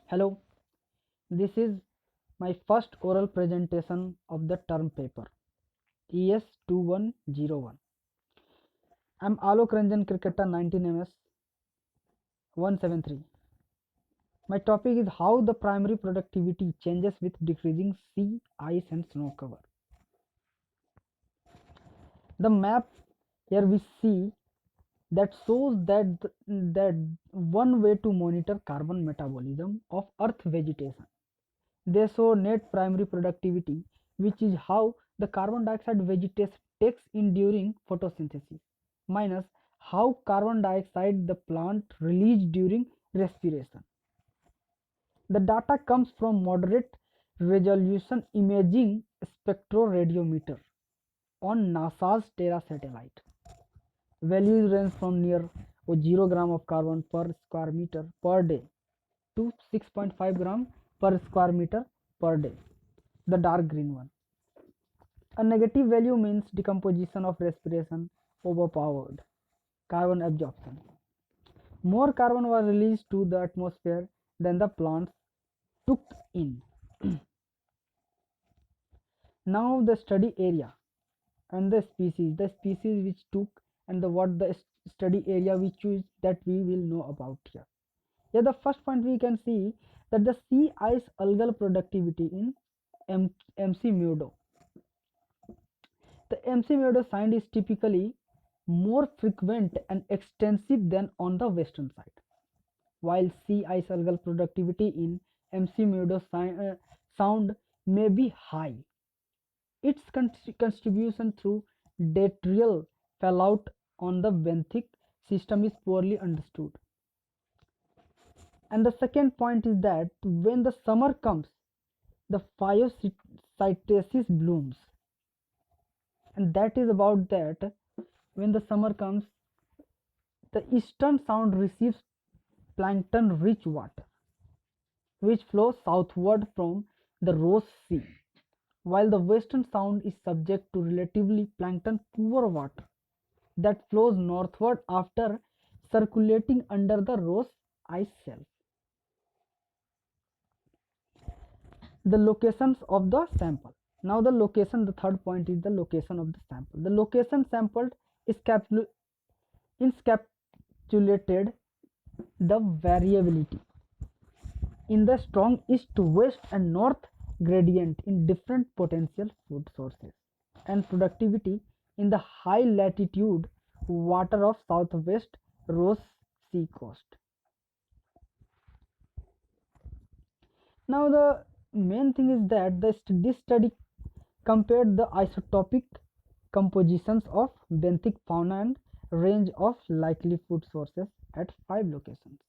Hello, this is my first oral presentation of the term paper ES 2101. I'm Alok Ranjan Cricketer 19MS 173. My topic is how the primary productivity changes with decreasing sea, ice and snow cover. The map here we see that shows that one way to monitor carbon metabolism of earth vegetation. They show net primary productivity, which is how the carbon dioxide vegetation takes in during photosynthesis, minus how carbon dioxide the plant release during respiration. The data comes from moderate resolution imaging spectroradiometer on NASA's Terra satellite. Values range from near 0 gram of carbon per square meter per day to 6.5 gram per square meter per day, the dark green one. A negative value means decomposition of respiration overpowered carbon absorption. More carbon was released to the atmosphere than the plants took in. Now the study area and the species which took and the what the study area we choose that we will know about here. Yeah, the first point we can see that the sea ice algal productivity in MC Meadow. The MC Meadow sign is typically more frequent and extensive than on the western side. While sea ice algal productivity in MC Meadow sound may be high, its contribution through detrital fallout on the benthic system is poorly understood. And the second point is that when the summer comes, the phagocytosis blooms, and that is about that when the summer comes, the eastern sound receives plankton rich water, which flows southward from the Ross Sea, while the western sound is subject to relatively plankton poor water that flows northward after circulating under the Ross ice shelf. The locations of the sample. Now the location, the third point is the location of the sample. The location sampled is encapsulated the variability in the strong east, west and north gradient in different potential food sources, and productivity in the high latitude water of southwest Ross Sea coast. Now the main thing is that this study compared the isotopic compositions of benthic fauna and range of likely food sources at 5 locations.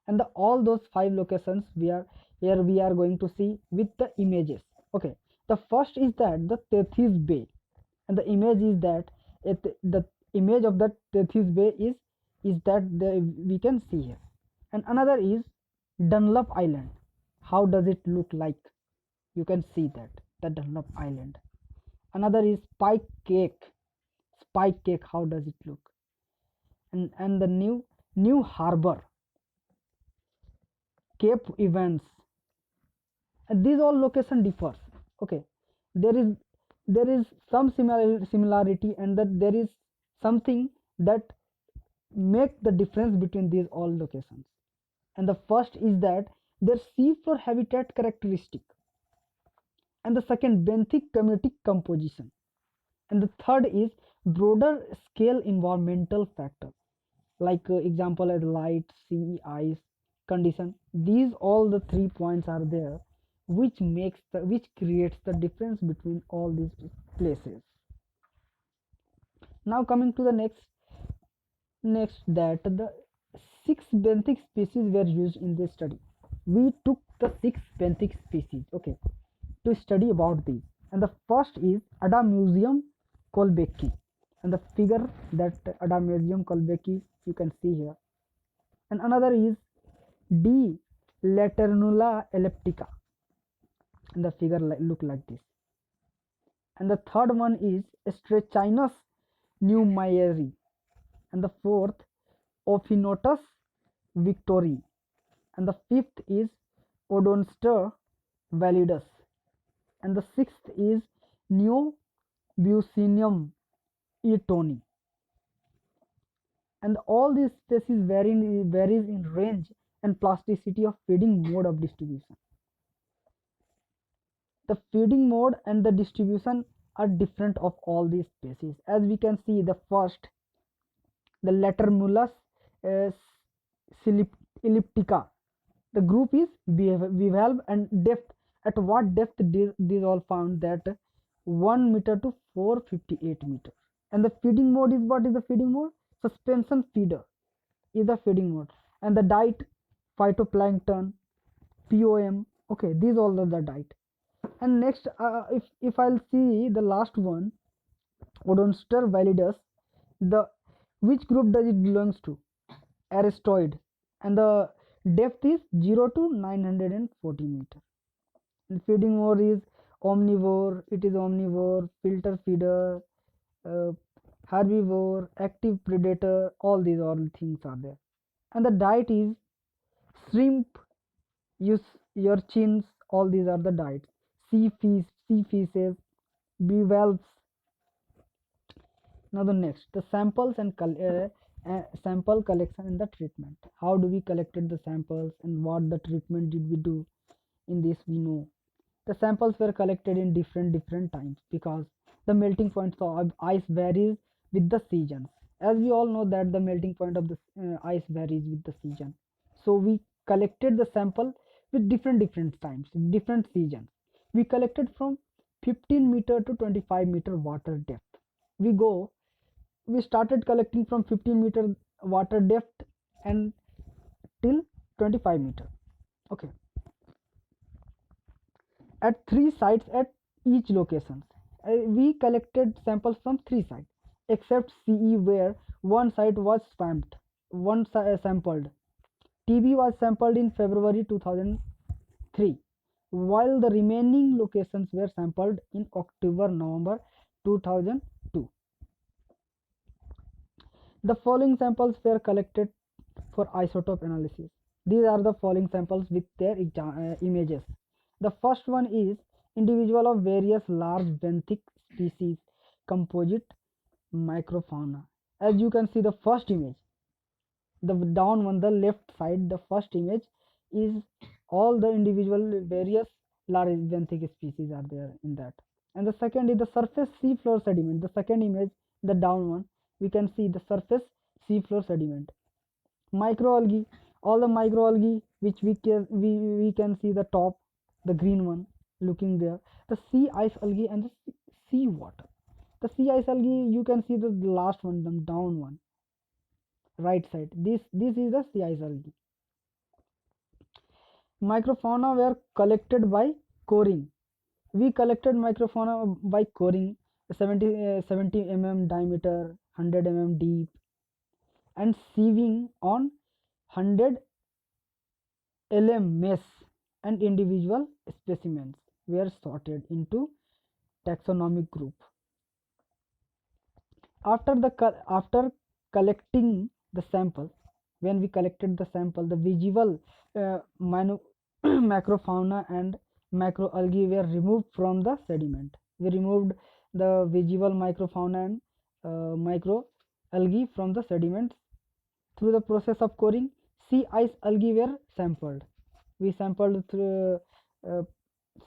And all those 5 locations we are going to see with the images. Okay, the first is that the Tethys Bay, and the image is that the image of the Tethys Bay is that we can see here. And another is Dunlop Island. How does it look like? You can see that the Dunlop Island. Another is Spike Cake. Spike Cake. How does it look? And the New Harbor, Cape Evans. And these all location differs. Okay, there is some similarity, and that there is something that make the difference between these all locations. And the first is that their seafloor habitat characteristic, and the second benthic community composition, and the third is broader scale environmental factors like example as light, sea, ice condition. These all the 3 points are there, which creates the difference between all these places. Now coming to the next that the 6 benthic species were used in this study. We took the 6 benthic species, okay, to study about these. And the first is Adamusium colbecki, and the figure that Adamusium colbecki you can see here. And another is D Laternula elliptica, and the figure look like this. And the third one is Strechinus newmayeri, and the fourth Ophinotus victori, and the fifth is Odonster validus, and the sixth is Neobucinium etoni. And all these species varies in range and plasticity of feeding mode of distribution. The feeding mode and the distribution are different of all these species. As we can see, the first, the Latermulus uh, elliptica. The group is bivalve and depth. At what depth these all found? That 1 meter to 458 meter. And the feeding mode is, what is the feeding mode? Suspension feeder is the feeding mode. And the diet, phytoplankton, POM. Okay, these all are the diet. And next, if I'll see the last one, Odonster validus, the which group does it belongs to? Aristoid, and the depth is 0 to 940 meter. And feeding mode is omnivore. It is omnivore, filter feeder, uh, herbivore, active predator. All these all things are there. And the diet is shrimp, urchins. All these are the diets. Sea fishes, bivalves. Now the next, the samples and sample collection and the treatment. How do we collected the samples and what the treatment did we do? In this we know the samples were collected in different times because the melting points of ice varies with the seasons. As we all know that the melting point of the ice varies with the season. So we collected the sample with different times, different seasons. We collected from 15 meter to 25-meter water depth. We go we started collecting from 15-meter water depth and till 25-meter. Okay, at three sites at each location. We collected samples from three sites, except CE where one site was sampled. TB was sampled in February 2003, while the remaining locations were sampled in October-November 2002. The following samples were collected for isotope analysis. These are the following samples with their images. The first one is individual of various large benthic species composite microfauna. As you can see the first image, the down one, the left side, the first image is all the individual various large benthic species are there in that. And the second is the surface sea floor sediment. The second image, the down one, we can see the surface sea floor sediment. Microalgae, all the microalgae which we can see the top, the green one looking there, the sea ice algae and the sea water. The sea ice algae, you can see the last one, the down one, right side. This is the sea ice algae. Microfauna were collected by coring. We collected microfauna by coring 70 mm diameter, 100 mm deep, and sieving on 100 LM mesh, and individual specimens were sorted into taxonomic group. After collecting the sample, when we collected the sample, the visible macrofauna and macroalgae were removed from the sediment. We removed the visible microfauna and microalgae from the sediments through the process of coring. Sea ice algae were sampled. We sampled through uh,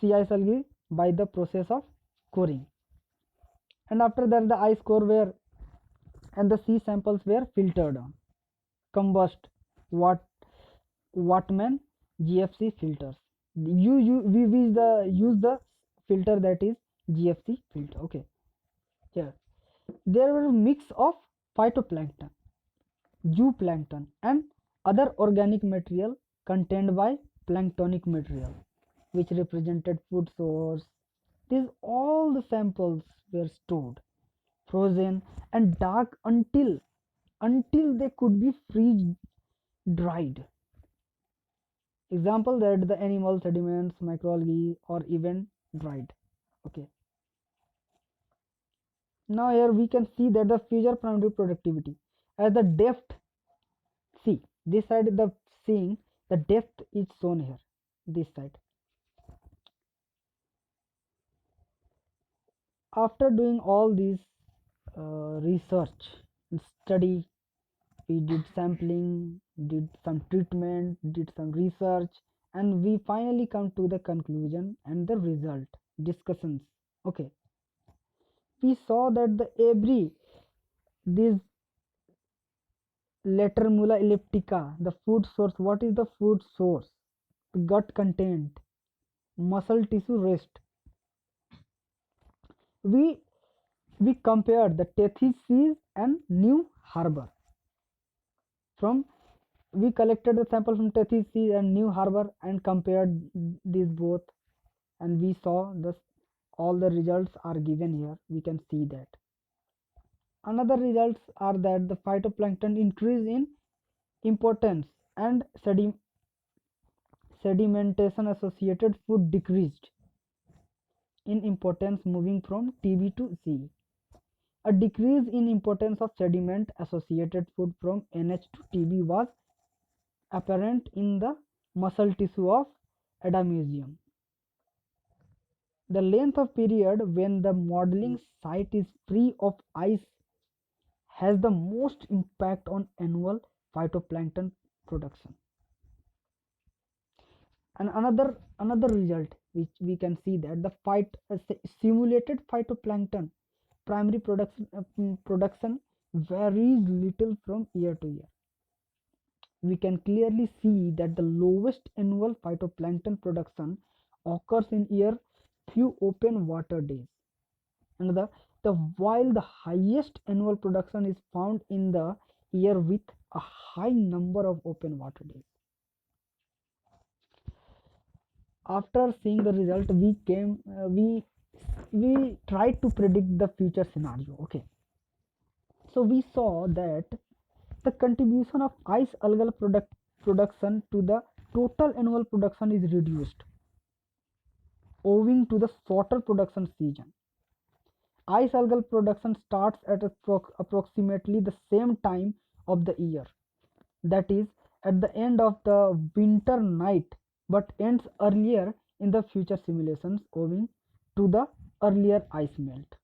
sea ice algae by the process of coring. And after that, the ice core were and the sea samples were filtered on combust what Wattman GFC filters. We use the filter that is GFC filter. Okay, here there were a mix of phytoplankton, zooplankton, and other organic material contained by planktonic material, which represented food source. These all the samples were stored, frozen, and dark until they could be freeze dried. Example that the animal sediments, microalgae, or even dried. Okay. Now here we can see that the future primary productivity as the depth. See this side the seeing the depth is shown here. this side. After doing all this research and study, we did sampling, did some treatment, did some research, and we finally come to the conclusion and the result discussions. Okay, we saw that the every this Latermula elliptica, the food source. What is the food source? Gut content, muscle tissue rest. We we compared the Tethys Seas and New Harbor. From we collected the sample from Tethys Sea and New Harbor and compared these both, and we saw this all the results are given here. We can see that. Another results are that the phytoplankton increase in importance and sedimentation associated food decreased in importance, moving from TB to C. A decrease in importance of sediment associated food from NH to TB was apparent in the muscle tissue of Adamasium. The length of period when the modeling site is free of ice has the most impact on annual phytoplankton production. And another result which we can see that the simulated phytoplankton primary production varies little from year to year. We can clearly see that the lowest annual phytoplankton production occurs in year few open water days, and the while the highest annual production is found in the year with a high number of open water days. After seeing the result, we tried to predict the future scenario. Okay, so we saw that the contribution of ice algal production to the total annual production is reduced owing to the shorter production season. Ice algal production starts at approximately the same time of the year, that is, at the end of the winter night, but ends earlier in the future simulations owing to the earlier ice melt.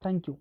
Thank you.